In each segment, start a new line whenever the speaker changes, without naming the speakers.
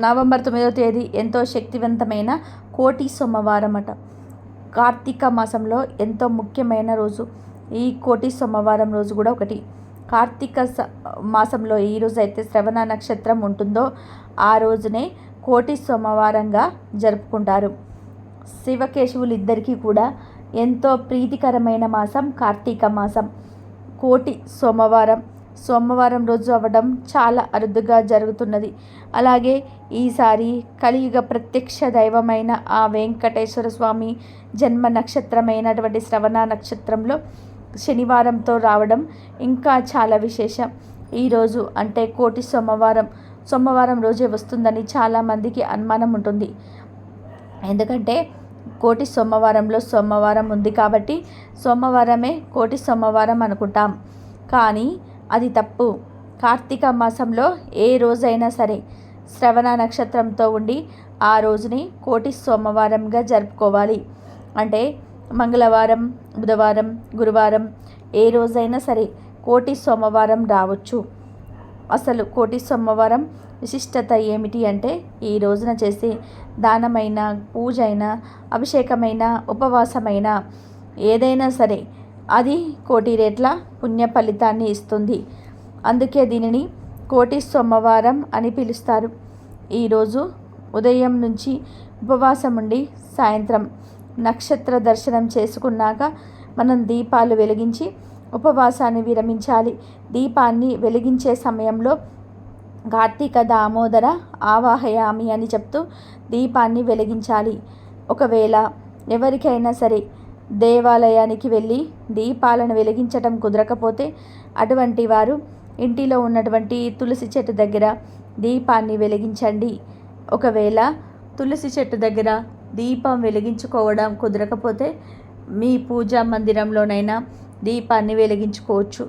November 9వ తేదీ ఎంతో శక్తివంతమైన కోటి సోమవారం అట. కార్తీక మాసంలో ఎంతో ముఖ్యమైన రోజు. ఈ కోటి సోమవారం రోజు కూడా ఒకటి. కార్తీక మాసంలో ఈ రోజు అయితే శ్రవణ నక్షత్రం ఉంటుందో ఆ రోజునే కోటి సోమవారంగా జరుపుకుంటారు. శివకేశవులిద్దరికీ కూడా ఎంతో ప్రీతికరమైన మాసం కార్తీక మాసం. కోటి సోమవారం రోజు అవ్వడం చాలా అరుదుగా జరుగుతున్నది. అలాగే ఈసారి కలియుగ ప్రత్యక్ష దైవమైన ఆ వెంకటేశ్వర స్వామి జన్మ నక్షత్రమైనటువంటి శ్రవణ నక్షత్రంలో శనివారంతో రావడం ఇంకా చాలా విశేషం. ఈరోజు అంటే కోటి సోమవారం రోజే వస్తుందని చాలామందికి అనుమానం ఉంటుంది. ఎందుకంటే కోటి సోమవారంలో సోమవారం ఉంది కాబట్టి సోమవారమే కోటి సోమవారం అనుకుంటాం. కానీ అది తప్పు. కార్తీక మాసంలో ఏ రోజైనా సరే శ్రవణ నక్షత్రంతో ఉండి ఆ రోజుని కోటి సోమవారంగా జరుపుకోవాలి. అంటే మంగళవారం, బుధవారం, గురువారం ఏ రోజైనా సరే కోటి సోమవారం రావచ్చు. అసలు కోటి సోమవారం విశిష్టత ఏమిటి అంటే ఈ రోజున చేసే దానమైన, పూజ అయినా, అభిషేకమైన, ఉపవాసమైన ఏదైనా సరే అది కోటి రెట్ల పుణ్య ఫలితాన్ని ఇస్తుంది. అందుకే దీనిని కోటి సోమవారం అని పిలుస్తారు. ఈరోజు ఉదయం నుంచి ఉపవాసం ఉండి సాయంత్రం నక్షత్ర దర్శనం చేసుకున్నాక మనం దీపాలు వెలిగించి ఉపవాసాన్ని విరమించాలి. దీపాన్ని వెలిగించే సమయంలో కార్తీక దామోదర ఆవాహయామి అని చెప్తూ దీపాన్ని వెలిగించాలి. ఒకవేళ ఎవరికైనా సరే దేవాలయానికి వెళ్ళి దీపాలను వెలిగించటం కుదరకపోతే అటువంటి వారు ఇంటిలో ఉన్నటువంటి తులసి చెట్టు దగ్గర దీపాన్ని వెలిగించండి. ఒకవేళ తులసి చెట్టు దగ్గర దీపం వెలిగించుకోవడం కుదరకపోతే మీ పూజా మందిరంలోనైనా దీపాన్ని వెలిగించుకోవచ్చు.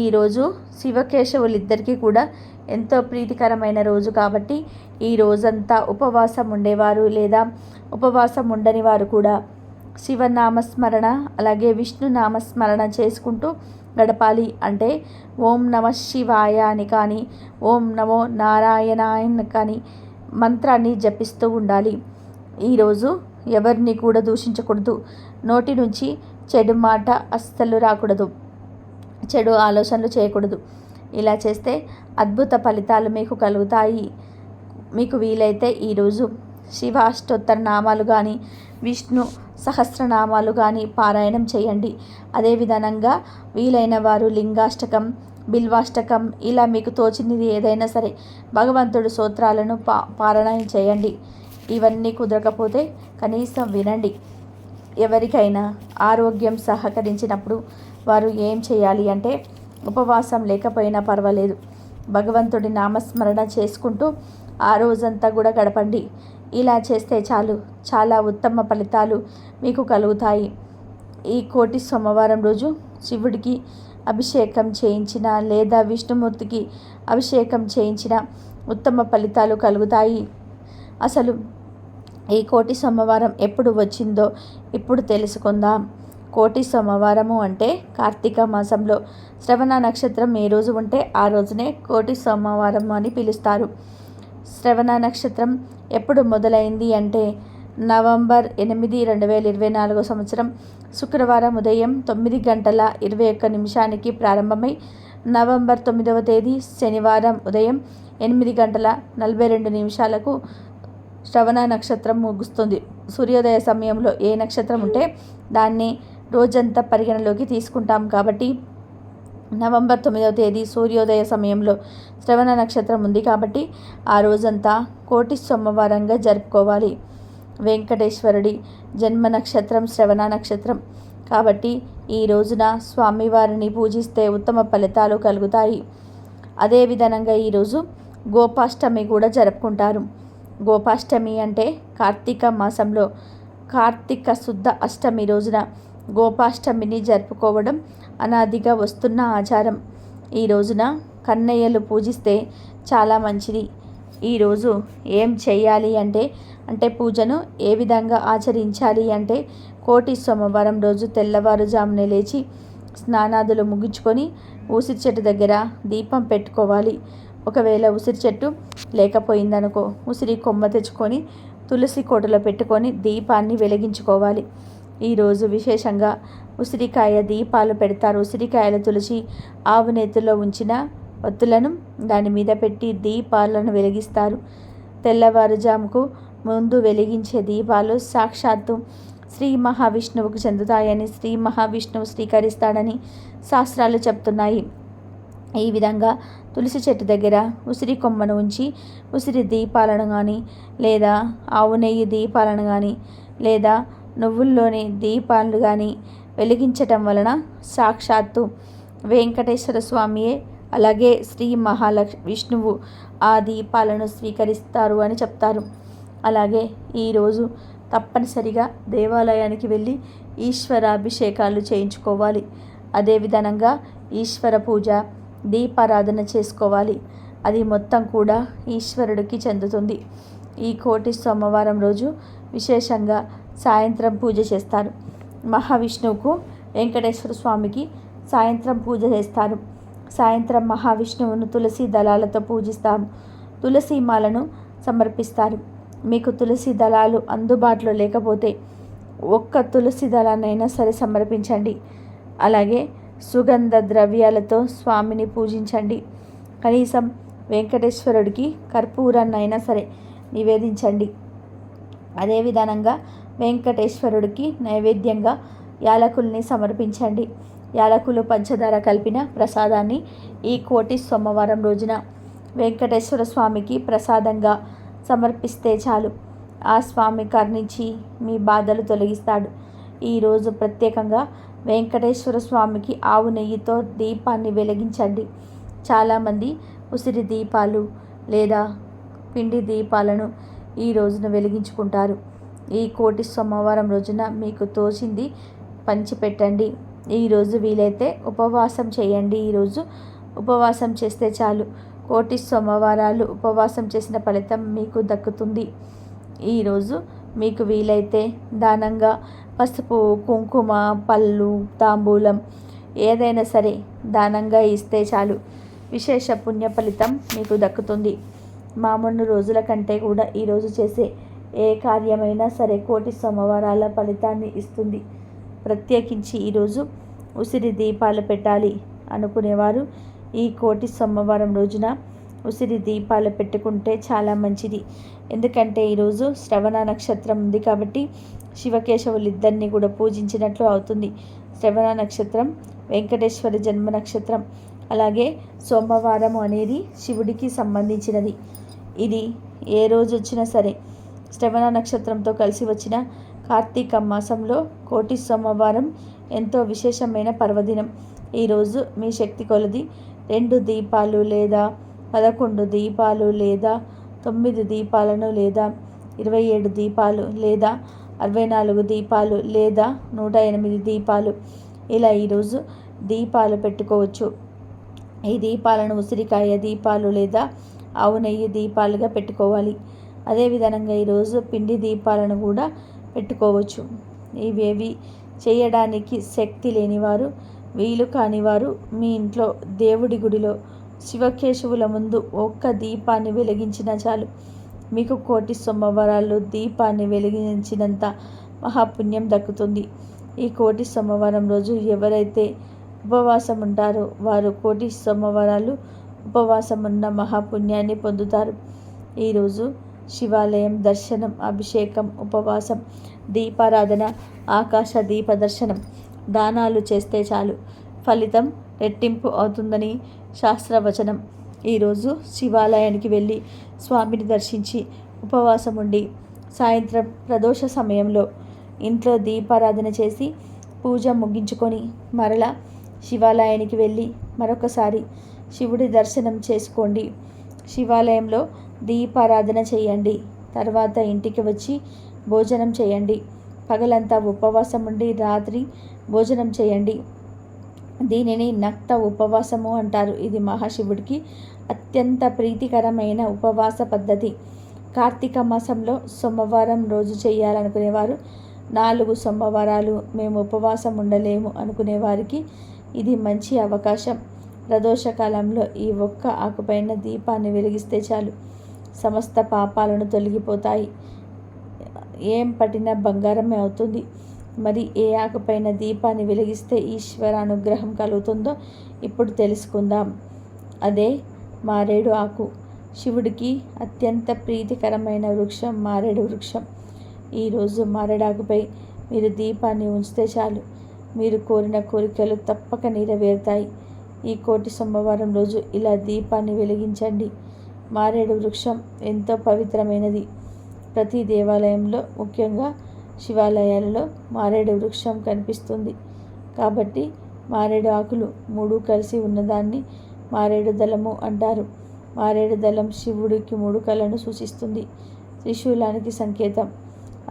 ఈరోజు శివకేశవులిద్దరికీ కూడా ఎంతో ప్రీతికరమైన రోజు కాబట్టి ఈ రోజంతా ఉపవాసం ఉండేవారు లేదా ఉపవాసం ఉండని వారు కూడా శివనామస్మరణ అలాగే విష్ణు నామస్మరణ చేసుకుంటూ గడపాలి. అంటే ఓం నమ శివాయ అని కానీ ఓం నమో నారాయణాయన్ కానీ మంత్రాన్ని జపిస్తూ ఉండాలి. ఈరోజు ఎవరిని కూడా దూషించకూడదు. నోటి నుంచి చెడు మాట అస్సలు రాకూడదు. చెడు ఆలోచనలు చేయకూడదు. ఇలా చేస్తే అద్భుత ఫలితాలు మీకు కలుగుతాయి. మీకు వీలైతే ఈరోజు శివ అష్టోత్తర నామాలు కానీ విష్ణు సహస్రనామాలు కానీ పారాయణం చేయండి. అదే విధానంగా వీలైన వారు లింగాష్టకం, బిల్వాష్టకం ఇలా మీకు తోచినది ఏదైనా సరే భగవంతుడి స్తోత్రాలను పారాయణం చేయండి. ఇవన్నీ కుదరకపోతే కనీసం వినండి. ఎవరికైనా ఆరోగ్యం సహకరించినప్పుడు వారు ఏం చేయాలి అంటే ఉపవాసం లేకపోయినా పర్వాలేదు, భగవంతుడి నామస్మరణ చేసుకుంటూ ఆ రోజంతా కూడా గడపండి. ఇలా చేస్తే చాలు, చాలా ఉత్తమ ఫలితాలు మీకు కలుగుతాయి. ఈ కోటి సోమవారం రోజు శివుడికి అభిషేకం చేయించిన లేదా విష్ణుమూర్తికి అభిషేకం చేయించిన ఉత్తమ ఫలితాలు కలుగుతాయి. అసలు ఈ కోటి సోమవారం ఎప్పుడు వచ్చిందో ఇప్పుడు తెలుసుకుందాం. కోటి సోమవారము అంటే కార్తీక మాసంలో శ్రవణ నక్షత్రం ఏ రోజు ఉంటే ఆ రోజునే కోటి సోమవారం అని పిలుస్తారు. శ్రవణ నక్షత్రం ఎప్పుడు మొదలైంది అంటే నవంబర్ 8, 2024 సంవత్సరం శుక్రవారం ఉదయం 9:21 ప్రారంభమై నవంబర్ 9వ తేదీ శనివారం ఉదయం 8:42 శ్రవణ నక్షత్రం ముగుస్తుంది. సూర్యోదయ సమయంలో ఏ నక్షత్రం ఉంటే దాన్ని రోజంతా పరిగణలోకి తీసుకుంటాం కాబట్టి నవంబర్ 9వ తేదీ సూర్యోదయ సమయంలో శ్రవణ నక్షత్రం ఉంది కాబట్టి ఆ రోజంతా కోటి సోమవారంగా జరుపుకోవాలి. వెంకటేశ్వరుడి జన్మ నక్షత్రం శ్రవణ నక్షత్రం కాబట్టి ఈ రోజున స్వామివారిని పూజిస్తే ఉత్తమ ఫలితాలు కలుగుతాయి. అదేవిధంగా ఈరోజు గోపాష్టమి కూడా జరుపుకుంటారు. గోపాష్టమి అంటే కార్తీక మాసంలో కార్తీక శుద్ధ అష్టమి రోజున గోపాష్టమిని జరుపుకోవడం అనాదిగా వస్తున్న ఆచారం. ఈ రోజున కన్నయ్యలు పూజిస్తే చాలా మంచిది. ఈరోజు ఏం చేయాలి అంటే పూజను ఏ విధంగా ఆచరించాలి అంటే కోటి సోమవారం రోజు తెల్లవారుజామునే లేచి స్నానాదులు ముగించుకొని ఊసి చెట్టు దగ్గర దీపం పెట్టుకోవాలి. ఒకవేళ ఉసిరి చెట్టు లేకపోయిందనుకో, ఉసిరి కొమ్మ తెచ్చుకొని తులసి కోటలో పెట్టుకొని దీపాన్ని వెలిగించుకోవాలి. ఈరోజు విశేషంగా ఉసిరికాయ దీపాలు పెడతారు. ఉసిరికాయల తులసి ఆవు నేతిలో ఉంచిన ఒత్తులను దాని మీద పెట్టి దీపాలను వెలిగిస్తారు. తెల్లవారుజాముకు ముందు వెలిగించే దీపాలు సాక్షాత్తు శ్రీ మహావిష్ణువుకు చెందుతాయని, శ్రీ మహావిష్ణువు స్వీకరిస్తాడని శాస్త్రాలు చెప్తున్నాయి. ఈ విధంగా తులసి చెట్టు దగ్గర ఉసిరి కొమ్మను ఉంచి ఉసిరి దీపాలను కానీ, లేదా ఆవు నెయ్యి దీపాలను కానీ, లేదా నువ్వుల్లోని దీపాలు కానీ వెలిగించటం వలన సాక్షాత్తు వెంకటేశ్వర స్వామియే, అలాగే శ్రీ విష్ణువు ఆ దీపాలను స్వీకరిస్తారు అని చెప్తారు. అలాగే ఈరోజు తప్పనిసరిగా దేవాలయానికి వెళ్ళి ఈశ్వరాభిషేకాలు చేయించుకోవాలి. అదే విధంగా ఈశ్వర పూజ, దీపారాధన చేసుకోవాలి. అది మొత్తం కూడా ఈశ్వరుడికి చెందుతుంది. ఈ కోటి సోమవారం రోజు విశేషంగా సాయంత్రం పూజ చేస్తారు. మహావిష్ణువుకు, వెంకటేశ్వర స్వామికి సాయంత్రం పూజ చేస్తారు. సాయంత్రం మహావిష్ణువును తులసి దళాలతో పూజిస్తాము. తులసి మాలను సమర్పిస్తారు. మీకు తులసి దళాలు అందుబాటులో లేకపోతే ఒక్క తులసి దళాన్నైనా సరే సమర్పించండి. అలాగే సుగంధ ద్రవ్యాలతో స్వామిని పూజించండి. కనీసం వెంకటేశ్వరుడికి కర్పూరాన్నైనా సరే నివేదించండి. అదే విధానంగా వెంకటేశ్వరుడికి నైవేద్యంగా యాలకుల్ని సమర్పించండి. యాలకులు, పంచదార కలిపిన ప్రసాదాన్ని ఈ కోటి సోమవారం రోజున వెంకటేశ్వర స్వామికి ప్రసాదంగా సమర్పిస్తే చాలు. ఆ స్వామి కరుణించి మీ బాధలు తొలగిస్తాడు. ఈరోజు ప్రత్యేకంగా వెంకటేశ్వర స్వామికి ఆవు నెయ్యితో దీపాన్ని వెలిగించండి. చాలామంది ఉసిరి దీపాలు లేదా పిండి దీపాలను ఈ రోజున వెలిగించుకుంటారు. ఈ కోటి సోమవారం రోజున మీకు తోచింది పంచిపెట్టండి. ఈరోజు వీలైతే ఉపవాసం చేయండి. ఈరోజు ఉపవాసం చేస్తే చాలు. కోటి సోమవారాలు ఉపవాసం చేసిన ఫలితం మీకు దక్కుతుంది. ఈరోజు మీకు వీలైతే దానంగా పసుపు, కుంకుమ, పళ్ళు, తాంబూలం ఏదైనా సరే దానంగా ఇస్తే చాలు. విశేష పుణ్య ఫలితం మీకు దక్కుతుంది. మామూలు రోజుల కంటే కూడా ఈరోజు చేసే ఏ కార్యమైనా సరే కోటి సోమవారాల ఫలితాన్ని ఇస్తుంది. ప్రత్యేకించి ఈరోజు ఉసిరి దీపాలు పెట్టాలి అనుకునేవారు ఈ కోటి సోమవారం రోజున ఉసిరి దీపాలు పెట్టుకుంటే చాలా మంచిది. ఎందుకంటే ఈరోజు శ్రవణ నక్షత్రం ఉంది కాబట్టి శివకేశవులు ఇద్దరిని కూడా పూజించినట్లు అవుతుంది. శ్రవణ నక్షత్రం వెంకటేశ్వర జన్మ నక్షత్రం. అలాగే సోమవారం అనేది శివుడికి సంబంధించినది. ఇది ఏ రోజు వచ్చినా సరే శ్రవణ నక్షత్రంతో కలిసి వచ్చిన కార్తీక మాసంలో కోటి సోమవారం ఎంతో విశేషమైన పర్వదినం. ఈరోజు మీ శక్తి కొలది 2 దీపాలు లేదా 11 దీపాలు లేదా 9 దీపాలను లేదా 27 దీపాలు లేదా 64 దీపాలు లేదా 108 దీపాలు ఇలా ఈరోజు దీపాలు పెట్టుకోవచ్చు. ఈ దీపాలను ఉసిరికాయ దీపాలు లేదా ఆవు నెయ్యి దీపాలుగా పెట్టుకోవాలి. అదేవిధంగా ఈరోజు పిండి దీపాలను కూడా పెట్టుకోవచ్చు. ఇవేవి చేయడానికి శక్తి లేనివారు, వీలు కానివారు మీ ఇంట్లో దేవుడి గుడిలో శివకేశవుల ముందు ఒక్క దీపాన్ని వెలిగించినా చాలు. మీకు కోటి సోమవారాలు దీపాన్ని వెలిగించినంత మహాపుణ్యం దక్కుతుంది. ఈ కోటి సోమవారం రోజు ఎవరైతే ఉపవాసం ఉంటారో వారు కోటి సోమవారాలు ఉపవాసం ఉన్న మహాపుణ్యాన్ని పొందుతారు. ఈరోజు శివాలయం దర్శనం, అభిషేకం, ఉపవాసం, దీపారాధన, ఆకాశ దీప దర్శనం, దానాలు చేస్తే చాలు ఫలితం రెట్టింపు అవుతుందని శాస్త్రవచనం. ఈరోజు శివాలయానికి వెళ్ళి స్వామిని దర్శించి ఉపవాసం ఉండి సాయంత్రం ప్రదోష సమయంలో ఇంట్లో దీపారాధన చేసి పూజ ముగించుకొని మరలా శివాలయానికి వెళ్ళి మరొకసారి శివుడి దర్శనం చేసుకోండి. శివాలయంలో దీపారాధన చేయండి. తర్వాత ఇంటికి వచ్చి భోజనం చేయండి. పగలంతా ఉపవాసం ఉండి రాత్రి భోజనం చేయండి. దీనిని నక్త ఉపవాసము అంటారు. ఇది మహాశివుడికి అత్యంత ప్రీతికరమైన ఉపవాస పద్ధతి. కార్తీక మాసంలో సోమవారం రోజు చేయాలనుకునేవారు 4 సోమవారాలు మేము ఉపవాసం ఉండలేము అనుకునే వారికి ఇది మంచి అవకాశం. ప్రదోషకాలంలో ఈ ఒక్క ఆకుపైన దీపాన్ని వెలిగిస్తే చాలు, సమస్త పాపాలను తొలగిపోతాయి. ఏం పట్టినా బంగారమే అవుతుంది. మరి ఏ ఆకుపైన దీపాన్ని వెలిగిస్తే ఈశ్వర అనుగ్రహం కలుగుతుందో ఇప్పుడు తెలుసుకుందాం. అదే మారేడు ఆకు. శివుడికి అత్యంత ప్రీతికరమైన వృక్షం మారేడు వృక్షం. ఈరోజు మారేడాకుపై మీరు దీపాన్ని ఉంచితే చాలు, మీరు కోరిన కోరికలు తప్పక నెరవేరుతాయి. ఈ కోటి సోమవారం రోజు ఇలా దీపాన్ని వెలిగించండి. మారేడు వృక్షం ఎంతో పవిత్రమైనది. ప్రతి దేవాలయంలో, ముఖ్యంగా శివాలయాలలో మారేడు వృక్షం కనిపిస్తుంది. కాబట్టి మారేడు ఆకులు 3 కలిసి ఉన్నదాన్ని మారేడు దళము అంటారు. మారేడు దళం శివుడికి 3 కళలను సూచిస్తుంది, త్రిశూలానికి సంకేతం.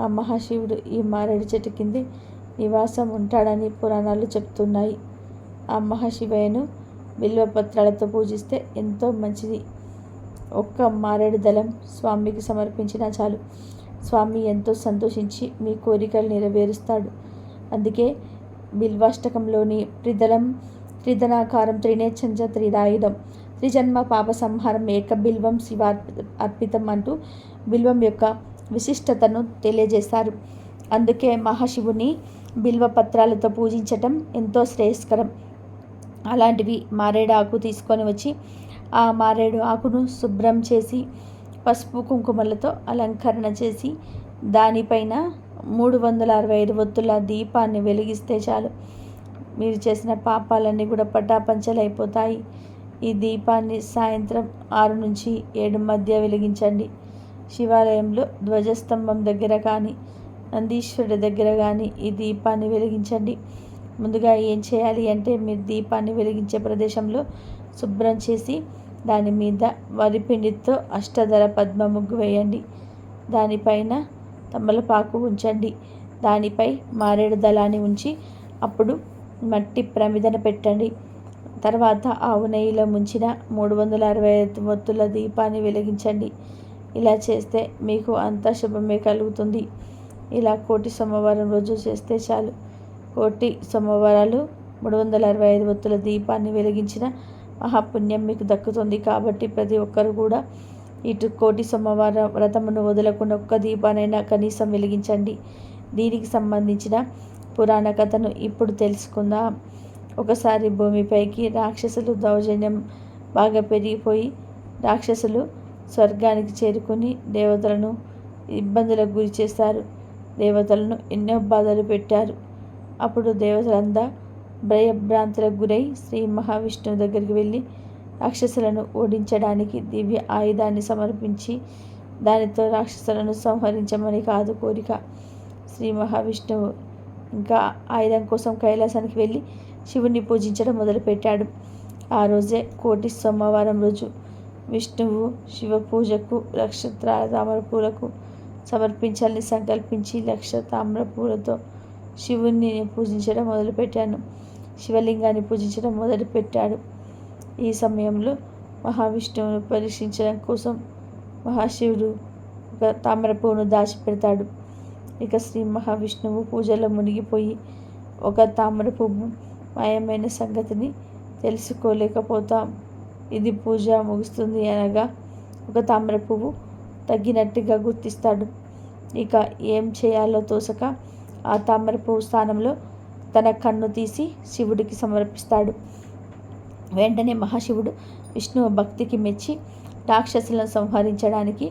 ఆ మహాశివుడు ఈ మారేడు చెట్టు కింద నివాసం ఉంటాడని పురాణాలు చెప్తున్నాయి. ఆ మహాశివయ్యను బిల్వపత్రాలతో పూజిస్తే ఎంతో మంచిది. ఒక్క మారేడు దళం స్వామికి సమర్పించినా చాలు, స్వామి ఎంతో సంతోషించి మీ కోరికలు నెరవేరుస్తాడు. అందుకే బిల్వాష్టకంలోని త్రిదళం త్రిధనాకారం త్రినేత్రంచ త్రిదాయుధం త్రిజన్మ పాప సంహారం ఏక బిల్వం శివార్పితం అంటూ బిల్వం యొక్క విశిష్టతను తెలియజేశారు. అందుకే మహాశివుని బిల్వపత్రాలతో పూజించటం ఎంతో శ్రేయస్కరం. అలాంటివి మారేడు ఆకు తీసుకొని వచ్చి ఆ మారేడు ఆకును శుభ్రం చేసి పసుపు కుంకుమలతో అలంకరణ చేసి దానిపైన 365 ఒత్తుల దీపాన్ని వెలిగిస్తే చాలు, మీరు చేసిన పాపాలన్నీ కూడా పటాపంచలైపోతాయి. ఈ దీపాన్ని సాయంత్రం 6 నుంచి 7 మధ్య వెలిగించండి. శివాలయంలో ధ్వజస్తంభం దగ్గర కానీ, నందీశ్వరుడి దగ్గర కానీ ఈ దీపాన్ని వెలిగించండి. ముందుగా ఏం చేయాలి అంటే, మీరు దీపాన్ని వెలిగించే ప్రదేశంలో శుభ్రం చేసి దాని మీద వరిపిండితో అష్టదళ పద్మ ముగ్గు వేయండి. దానిపైన తమలపాకు ఉంచండి. దానిపై మారేడు దళాన్ని ఉంచి అప్పుడు మట్టి ప్రమిదన పెట్టండి. తర్వాత ఆవు నెయ్యిలో ముంచిన 365 ఒత్తుల దీపాన్ని వెలిగించండి. ఇలా చేస్తే మీకు అంతా శుభమే కలుగుతుంది. ఇలా కోటి సోమవారం రోజు చేస్తే చాలు, కోటి సోమవారాలు 365 ఒత్తుల దీపాన్ని వెలిగించిన మహాపుణ్యం మీకు దక్కుతుంది. కాబట్టి ప్రతి ఒక్కరు కూడా ఇటు కోటి సోమవార వ్రతమును వదలకుండా ఒక్క దీపానైనా కనీసం వెలిగించండి. దీనికి సంబంధించిన పురాణ కథను ఇప్పుడు తెలుసుకుందాం. ఒకసారి భూమిపైకి రాక్షసులు దౌర్జన్యం బాగా పెరిగిపోయి రాక్షసులు స్వర్గానికి చేరుకుని దేవతలను ఇబ్బందులకు గురి చేశారు. దేవతలను ఎన్నో బాధలు పెట్టారు. అప్పుడు దేవతలంతా భయభ్రాంతులకు గురై శ్రీ మహావిష్ణువు దగ్గరికి వెళ్ళి రాక్షసులను ఓడించడానికి దివ్య ఆయుధాన్ని సమర్పించి దానితో రాక్షసులను సంహరించమని కాదు కోరిక. శ్రీ మహావిష్ణువు ఇంకా ఆయుధం కోసం కైలాసానికి వెళ్ళి శివుని పూజించడం మొదలుపెట్టాడు. ఆ రోజే కోటి సోమవారం రోజు విష్ణువు శివ పూజకు లక్ష తామర పూలకు సమర్పించాలని సంకల్పించి లక్ష తామర పూలతో శివుని పూజించడం మొదలుపెట్టాను. శివలింగాన్ని పూజించడం మొదలుపెట్టాడు. ఈ సమయంలో మహావిష్ణువును పరీక్షించడం కోసం మహాశివుడు ఒక తామర పువ్వును దాచిపెడతాడు. ఇక శ్రీ మహావిష్ణువు పూజలో మునిగిపోయి ఒక తామర పువ్వు మాయమైన సంగతిని తెలుసుకోలేకపోతాం. ఇది పూజ ముగుస్తుంది అనగా ఒక తామర పువ్వు తగ్గినట్టుగా గుర్తిస్తాడు. ఇక ఏం చేయాలో తోసక ఆ తామర పువ్వు స్థానంలో తన కన్ను తీసి శివుడికి సమర్పిస్తాడు. వెంటనే మహాశివుడు విష్ణువు భక్తికి మెచ్చి రాక్షసులను సంహరించడానికి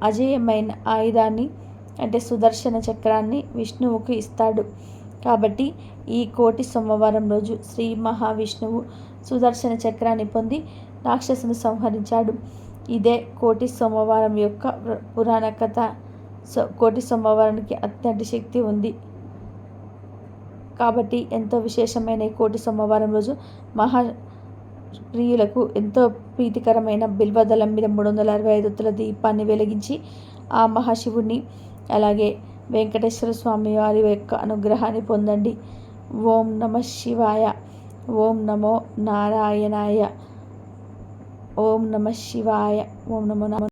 అజేయమైన ఆయుధాన్ని అంటే సుదర్శన చక్రాన్ని విష్ణువుకు ఇస్తాడు. కాబట్టి ఈ కోటి సోమవారం రోజు శ్రీ మహావిష్ణువు సుదర్శన చక్రాన్ని పొంది రాక్షసును సంహరించాడు. ఇదే కోటి సోమవారం యొక్క పురాణ కథ. కోటి సోమవారానికి అత్యంత శక్తి ఉంది. కాబట్టి ఎంతో విశేషమైన ఈ కోటి సోమవారం రోజు మహా ప్రియులకు ఎంతో ప్రీతికరమైన బిల్వదళం మీద 365 ఒత్తుల దీపాన్ని వెలిగించి ఆ మహాశివుని అలాగే వెంకటేశ్వర స్వామి వారి యొక్క అనుగ్రహాన్ని పొందండి. ఓం నమః శివాయ. ఓం నమో నారాయణాయ. ఓం నమః శివాయ. ఓం నమో